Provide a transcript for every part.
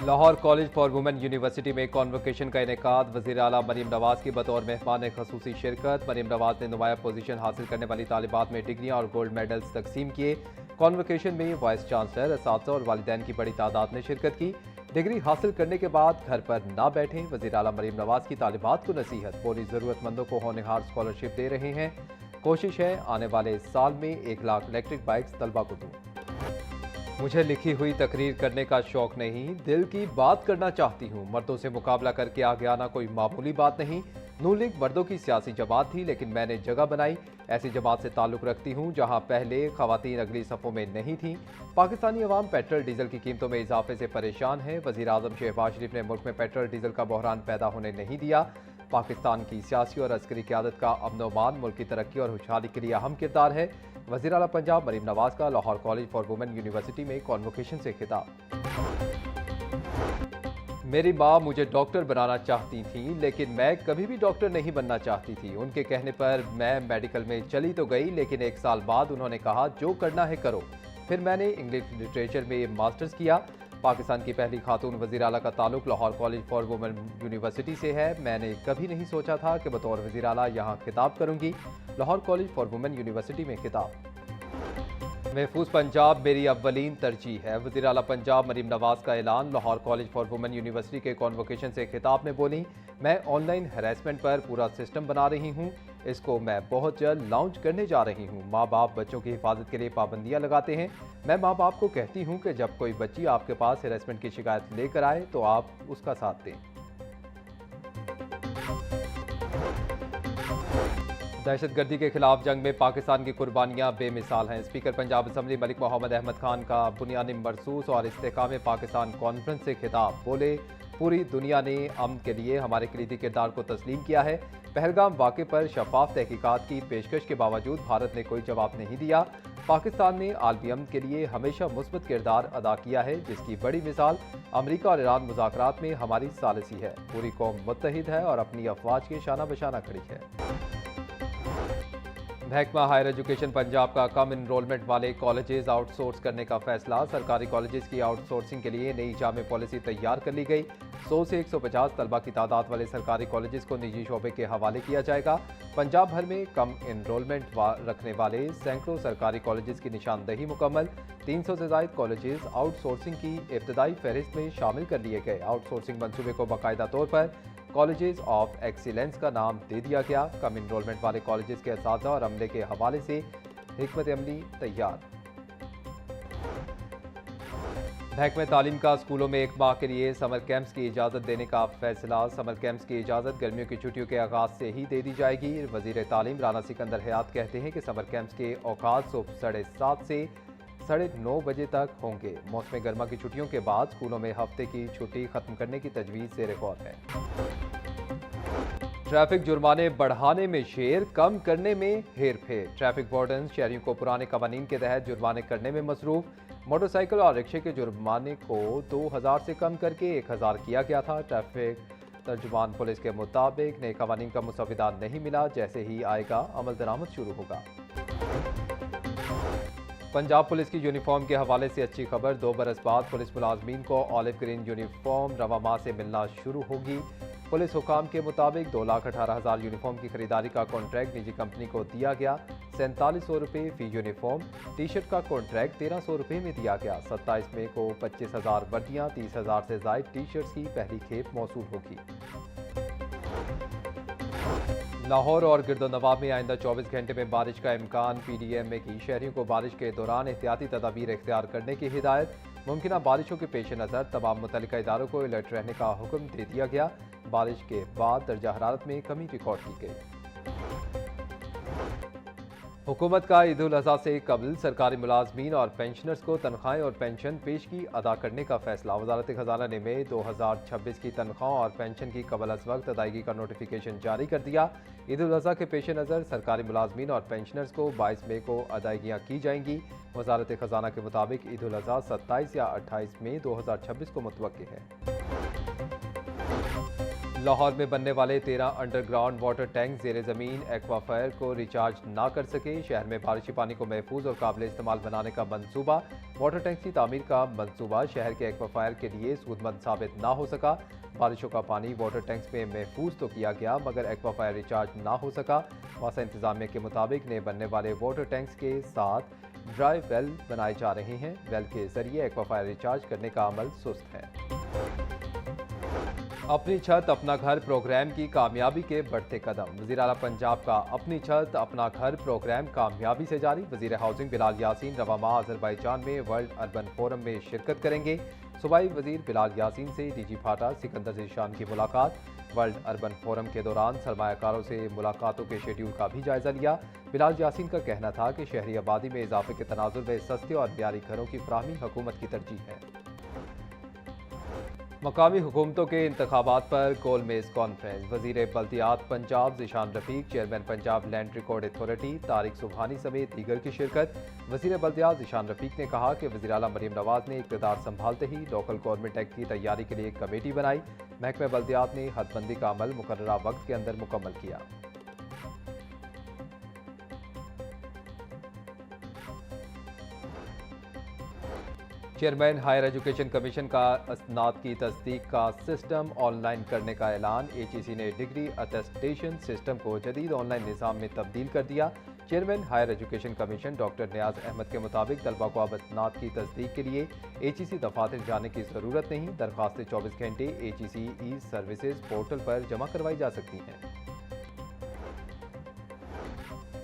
Lahore college for women university में convocation का इनेकाद। वज़ीर आला मरीम नवाज की बतौर मेहमान खसूसी शिरकत। मरीम नवाज ने नुमाया पोजीशन हासिल करने वाली तालिबात में डिग्रियां और गोल्ड मेडल्स तकसीम किए। कॉन्वोकेशन में वाइस चांसलर, असातिज़ा और वालिदैन की बड़ी तादाद ने शिरकत की। डिग्री हासिल करने के बाद घर पर ना बैठें, वज़ीर आला मरीम नवाज की तालिबात को नसीहत। बोली ज़रूरतमंदों को होनहार स्कॉलरशिप दे रहे हैं। कोशिश है आने वाले साल में 1 लाख इलेक्ट्रिक बाइक्स तलबा को दूं। मुझे लिखी हुई तकरीर करने का शौक नहीं, दिल की बात करना चाहती हूँ। मर्दों से मुकाबला करके आगे आना कोई मामूली बात नहीं। नून लीग मर्दों की सियासी जमात थी, लेकिन मैंने जगह बनाई। ऐसी जमात से ताल्लुक़ रखती हूँ जहाँ पहले ख़वातीन अगली सफ़ों में नहीं थीं। पाकिस्तानी अवाम पेट्रोल डीजल की कीमतों में इजाफे से परेशान है। वज़ीर आज़म शहबाज शरीफ ने मुल्क में पेट्रोल डीजल का बहरान पैदा होने नहीं दिया। पाकिस्तान की सियासी और अस्करी क़यादत का अमन मान मुल्क की तरक्की और खुशहाली के लिए अहम किरदार है। वज़ीर आला पंजाब मरीम नवाज का Lahore college for women university में कॉन्वोकेशन से खिताब। मेरी माँ मुझे डॉक्टर बनाना चाहती थी, लेकिन मैं कभी भी डॉक्टर नहीं बनना चाहती थी। उनके कहने पर मैं मेडिकल में चली तो गई, लेकिन 1 साल बाद उन्होंने कहा जो करना है करो। फिर मैंने इंग्लिश लिटरेचर में मास्टर्स किया। पाकिस्तान की पहली खातून वज़ीर आला का ताल्लुक Lahore college for women university से है। मैंने कभी नहीं सोचा था कि बतौर वज़ीर आला यहाँ खिताब करूँगी। Lahore college for women university में खिताब। महफूज पंजाब मेरी अव्वलीन तरजीह है। वज़ीर आला पंजाब मरीम नवाज का ऐलान। Lahore college for women university के कॉन्वोकेशन से खिताब में बोली, मैं ऑनलाइन हैरेसमेंट पर पूरा सिस्टम बना रही हूँ। इसको मैं बहुत जल्द लॉन्च करने जा रही हूँ। माँ बाप बच्चों की हिफाजत के लिए पाबंदियाँ लगाते हैं। मैं माँ बाप को कहती हूँ कि जब कोई बच्ची आपके पास हैरेसमेंट की शिकायत लेकर आए तो आप उसका साथ दें। दहशतगर्दी के खिलाफ जंग में पाकिस्तान की कुर्बानियां बेमिसाल हैं। स्पीकर पंजाब असम्बली मलिक मोहम्मद अहमद खान का बुनियादी मरसूस और इस्तेकाम पाकिस्तान कॉन्फ्रेंस से खिताब। बोले, पूरी दुनिया ने अमन के लिए हमारे कलीदी किरदार को तस्लीम किया है। पहलगाम वाक़े पर शफाफ तहकीकात की पेशकश के बावजूद भारत ने कोई जवाब नहीं दिया। पाकिस्तान ने आलमी अमन के लिए हमेशा मुस्बत किरदार अदा किया है, जिसकी बड़ी मिसाल अमरीका और ईरान मुज़ाकरात में हमारी सालिसी है। पूरी कौम मुत्तहिद है और अपनी अफवाज के शाना बशाना खड़ी है। महकमा हायर एजुकेशन पंजाब का कम इनरोलमेंट वाले कॉलेजेस आउटसोर्स करने का फैसला। सरकारी कॉलेजेस की आउटसोर्सिंग के लिए नई जामे पॉलिसी तैयार कर ली गई। 100 से 150 तलबा की तादाद वाले सरकारी कॉलेजेस को निजी शोबे के हवाले किया जाएगा। पंजाब भर में कम इनरोलमेंट रखने वाले सैकड़ों सरकारी कॉलेजेस की निशानदही मुकम्मल। 300 से ज़ायद कॉलेजेस आउटसोर्सिंग की इब्तदाई फहरिस्त में शामिल कर लिए गए। आउटसोर्सिंग मनसूबे को बाकायदा तौर पर कॉलेजेस ऑफ एक्सीलेंस का नाम दे दिया गया। कम इनरोलमेंट वाले कॉलेजेस के असातिज़ा और अमले के हवाले से हिकमत अमली तैयार। महकमे तालीम का स्कूलों में 1 माह के लिए समर कैंप्स की इजाज़त देने का फैसला। समर कैंप्स की इजाज़त गर्मियों की छुट्टियों के आगाज़ से ही दे दी जाएगी। वज़ीर तालीम राना सिकंदर हयात कहते हैं कि समर कैंप्स के औकात सुबह 7:30 से 9:30 बजे तक होंगे। मौसम गर्मा की छुट्टियों के बाद स्कूलों में हफ्ते की छुट्टी खत्म करने की तजवीज़ ज़ेर गौर है। ट्रैफिक जुर्माने बढ़ाने में शेर, कम करने में हेर फेर। ट्रैफिक वार्डन शहरियों को पुराने कवानीन के तहत जुर्माने करने में मसरूफ। मोटरसाइकिल और रिक्शे के जुर्माने को 2000 से कम करके 1000 किया गया था। ट्रैफिक तर्जुमान पुलिस के मुताबिक नए कवानीन का मुसविदा नहीं मिला, जैसे ही आएगा अमल दरामद शुरू होगा। पंजाब पुलिस की यूनिफॉर्म के हवाले से अच्छी खबर। 2 बरस बाद पुलिस मुलाजमीन को ऑलिव ग्रीन यूनिफॉर्म रवा माह से मिलना शुरू होगी। पुलिस हुकाम के मुताबिक 2,18,000 यूनिफॉर्म की खरीदारी का कॉन्ट्रैक्ट निजी कंपनी को दिया गया। 4700 रुपये फी यूनिफॉर्म। टी शर्ट का कॉन्ट्रैक्ट 1300 रुपये में दिया गया। 27 मई को 25,000 वर्दियाँ, 30,000 से ज़ायद टी शर्ट्स की पहली खेप मौसूल होगी। लाहौर और गिरदोनवाब में आइंदा 24 घंटे में बारिश का इम्कान। PDMA की शहरियों को बारिश के दौरान एहतियाती तदाबीर इख्तियार करने की हिदायत। मुमकिन बारिशों के पेश नज़र तमाम मुतल्लिका इदारों को अलर्ट रहने का हुक्म दे दिया गया। बारिश के बाद दर्जा हरारत में कमी रिकॉर्ड की गई। हुकूमत का ईद उल अज़हा से कबल सरकारी मुलाजमीन और पेंशनर्स को तनख्वाहें और पेंशन पेशगी अदा करने का फैसला। वजारत खजाना ने मई 2026 की तनख्वाह और पेंशन की कबल अज़ वक्त अदायगी का नोटिफिकेशन जारी कर दिया। ईद उल अज़हा के पेश नज़र सरकारी मुलाजमीन और पेंशनर्स को 22 मई को अदायगियाँ की जाएंगी। वजारत खजाना के मुताबिक ईद उल अज़हा 27 या 28 मई 2026 को मुतवक्किल है। लाहौर में बनने वाले 13 अंडरग्राउंड वाटर टैंक जेर ज़मीन एक्वाफायर को रिचार्ज ना कर सके। शहर में बारिशी पानी को महफूज और काबिल इस्तेमाल बनाने का मंसूबा। वाटर टैंक की तामीर का मंसूबा शहर के एक्वाफायर के लिए सूदमंद साबित ना हो सका। बारिशों का पानी वाटर टैंक्स में महफूज तो किया गया मगर एक्वाफायर रिचार्ज ना हो सका। वासा इंतजामिया के मुताबिक नए बनने वाले वाटर टैंक्स के साथ ड्राई वेल बनाए जा रहे हैं। वेल के जरिए एक्वाफायर रिचार्ज करने का अमल सुस्त है। अपनी छत अपना घर प्रोग्राम की कामयाबी के बढ़ते कदम। वज़ीर आला पंजाब का अपनी छत अपना घर प्रोग्राम कामयाबी से जारी। वज़ीर हाउसिंग बिलाल यासीन रवा माह अज़रबैजान में वर्ल्ड अर्बन फोरम में शिरकत करेंगे। सूबाई वज़ीर बिलाल यासीन से डीजी फाटा सिकंदर ज़ीशान की मुलाकात। वर्ल्ड अर्बन फोरम के दौरान सरमायाकारों से मुलाकातों के शेड्यूल का भी जायजा लिया। बिलाल यासीन का कहना था कि शहरी आबादी में इजाफे के तनाजुर में सस्ते और मियारी घरों की फराहमी हुकूमत की तरजीह है। मकामी हुकूमतों के इंतखाबात पर गोल मेज कॉन्फ्रेंस। वज़ीर बल्दियात Punjab Zeeshan Rafiq, chairman Punjab Land Record Authority Tariq Subhani समेत दीगर की शिरकत। वज़ीर बल्दियात ज़ीशान रफ़ीक ने कहा कि वज़ीर आला मरीम नवाज़ ने इक़्तिदार संभालते ही लोकल गवर्नमेंट एक्ट की तैयारी के लिए एक कमेटी बनाई। महकमा बल्दियात ने हदबंदी का अमल मुकर्ररा वक्त के अंदर मुकम्मल किया। चेयरमैन हायर एजुकेशन कमीशन का असनाद की तस्दीक का सिस्टम ऑनलाइन करने का ऐलान। एचईसी ने डिग्री अटेस्टेशन सिस्टम को जदीद ऑनलाइन निज़ाम में तब्दील कर दिया। Chairman Higher Education Commission doctor Niaz Ahmed के मुताबिक तलबा को अब असनाद की तस्दीक के लिए एचईसी दफातर जाने की ज़रूरत नहीं। दरख्वास्तें 24 घंटे एचईसी ई सर्विसेज पोर्टल पर जमा करवाई जा सकती हैं।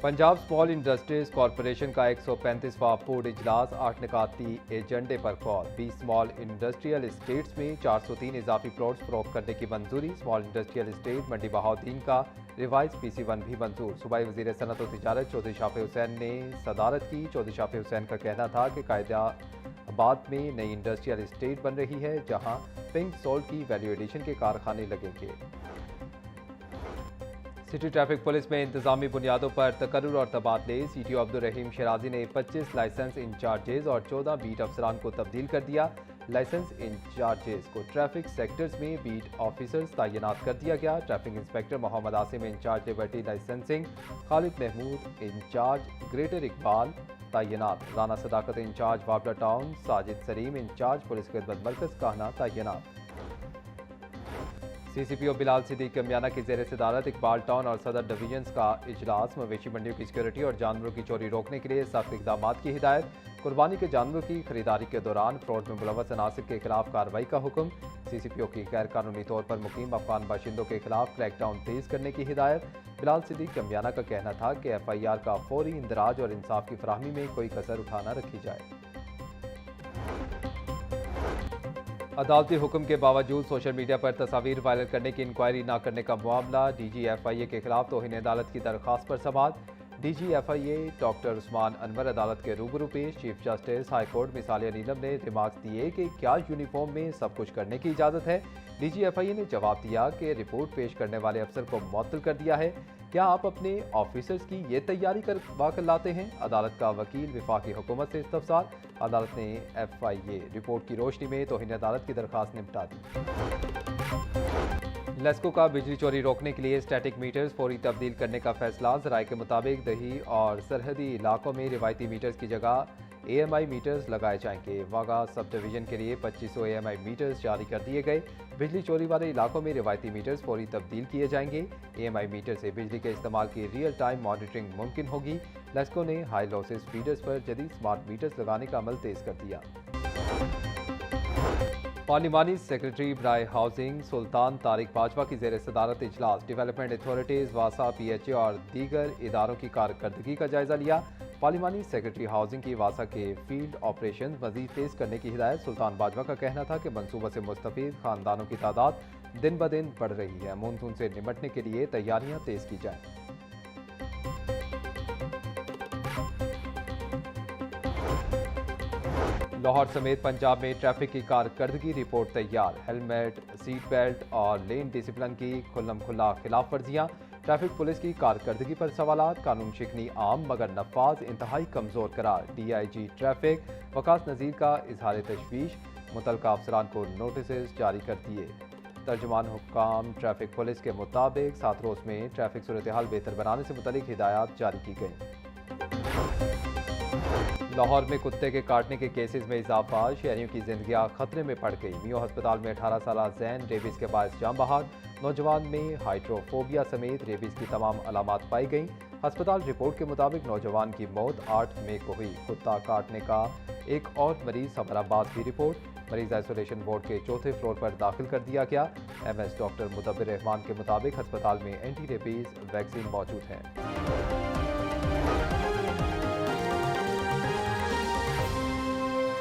पंजाब स्मॉल इंडस्ट्रीज कॉरपोरेशन का 135वां फूड इजलास 8 निकाती एजेंडे पर कॉल। 20 स्मॉल इंडस्ट्रियल इस्टेट्स में 403 इजाफी प्लॉट्स फरोख्त करने की मंजूरी। स्मॉल इंडस्ट्रियल इस्टेट मंडी बहाउद्दीन का रिवाइज PC1 भी मंजूर। सूबाई वज़ीर सनअत और तिजारत चौधरी शाफी हुसैन ने सदारत की। चौधरी शाफी हुसैन का कहना था कि कायदाबाद में नई इंडस्ट्रियल इस्टेट बन रही है जहाँ पिंक सॉल्ट की वैल्यू एडिशन के कारखाने लगेंगे। सिटी ट्रैफिक पुलिस में इंतजामी बुनियादों पर तकर्रुर और तबादले। CTO अब्दुल रहीम शराजी ने 25 लाइसेंस इंचार्जेज और 14 बीट अफसरान को तब्दील कर दिया। लाइसेंस इंचार्जेज को ट्रैफिक सेक्टर्स में बीट ऑफिसर्स तैनात कर दिया गया। Traffic inspector Mohammad Asim incharge Liberty licensing, Khalid Mahmood incharge Greater Iqbal तैनात। राना सदाकत इंचार्ज वाबला Town, Sajid Saleem incharge police खिदमत मरकज काहना तैनात। CCPO बिलाल सिद्दीक कमियाना की ज़ेर सदारत इकबाल टाउन और सदर डिवीजन्स का इजलास। मवेशी मंडियों की सिक्योरिटी और जानवरों की चोरी रोकने के लिए सख्त इक़दाम की हिदायत। कुर्बानी के जानवरों की खरीदारी के दौरान फ्रॉड में मुलव्वस अनासिर के खिलाफ कार्रवाई का हुक्म। CCPO की गैर कानूनी तौर पर मुकीम अफगान बाशिंदों के खिलाफ क्रैकडाउन तेज करने की हिदायत। बिलाल सिद्दीक कमियाना का कहना था कि FIR का फौरी इंदराज और इंसाफ की फराहमी में कोई कसर उठाना रखी जाए। अदालती हुक्म के बावजूद सोशल मीडिया पर तस्वीर वायरल करने की इंक्वायरी न करने का मामला। DG FIA के खिलाफ तौहीन अदालत की दरख्वास्त पर समाअत। DG FIA doctor Usman Anwar अदालत के रूबरू पेश। चीफ जस्टिस हाई कोर्ट मिसालिया नीलम ने रिमार्क्स दिए कि क्या यूनिफॉर्म में सब कुछ करने की इजाज़त है। DG FIA ने जवाब दिया कि रिपोर्ट पेश करने वाले अफसर को मुअत्तल कर दिया है। क्या आप अपने ऑफिसर्स की ये तैयारी करवा कर लाते हैं? अदालत का वकील विफाकी हुकूमत से इस्तफसार। अदालत ने FIA रिपोर्ट की रोशनी में तौहीन अदालत की दरख्वास्त निपटा दी। लेस्को का बिजली चोरी रोकने के लिए स्टैटिक मीटर्स फौरी तब्दील करने का फैसला। ज़राए के मुताबिक दही और सरहदी इलाकों में रिवायती मीटर्स की जगह AMI मीटर्स लगाए जाएंगे। वागा सब डिवीजन के लिए 2500 AMI मीटर्स जारी कर दिए गए। बिजली चोरी वाले इलाकों में रिवायती मीटर्स फौरी तब्दील किए जाएंगे। AMI मीटर से बिजली के इस्तेमाल की रियल टाइम मॉनिटरिंग मुमकिन होगी। लेस्को ने हाई लॉसेस फीडर्स पर जदीद स्मार्ट मीटर्स लगाने का अमल तेज कर दिया। पार्लिमानी सेक्रेटरी बराए हाउसिंग सुल्तान तारिक बाजवा की ज़ेर सदारत इजलास। डेवलपमेंट अथॉरिटीज़, वासा, PHA और दीगर इदारों की कारकर्दगी का जायजा लिया। पार्लिमानी सेक्रेटरी हाउसिंग की वासा के फील्ड ऑपरेशन मजीद तेज करने की हिदायत। सुल्तान बाजवा का कहना था कि मनसूबा से मुस्तफीद खानदानों की तादाद दिन ब दिन बढ़ रही है। मानसून से निपटने के लिए तैयारियां तेज की जाएं। लाहौर समेत पंजाब में ट्रैफिक की कारकर्दगी रिपोर्ट तैयार। हेलमेट, सीट बेल्ट और लेन डिसिप्लिन की खुल्लम खुल्ला खिलाफ वर्जियाँ। ट्रैफिक पुलिस की कारकर्दगी पर सवालात। कानून शिकनी आम मगर नफाज इंतहाई कमज़ोर करार। DIG ट्रैफिक वकास नज़ीर का इजहार तशवीश। मुतलका अफसरान को नोटिस जारी कर दिए। ترجمان حکام ٹریفک پولیس کے مطابق 7 روز میں ٹریفک صورتحال بہتر بنانے سے متعلق ہدایات جاری کی گئیں۔ لاہور میں کتے کے کاٹنے کے کیسز میں اضافہ، شہریوں کی زندگیاں خطرے میں پڑ گئی۔ میو ہسپتال میں 18 سالہ زین ریبیز کے باعث جاں بحق، نوجوان میں ہائیڈروفوبیا سمیت ریبیز کی تمام علامات پائی گئیں۔ ہسپتال رپورٹ کے مطابق نوجوان کی موت 8 مئی کو ہوئی۔ کتا کاٹنے کا ایک اور مریض حیدرآباد کی رپورٹ، مریض آئسولیشن وارڈ کے 4تھے فلور پر داخل کر دیا گیا۔ ایم ایس ڈاکٹر مدبر رحمان کے مطابق ہسپتال میں اینٹی ریبیز ویکسین موجود ہے۔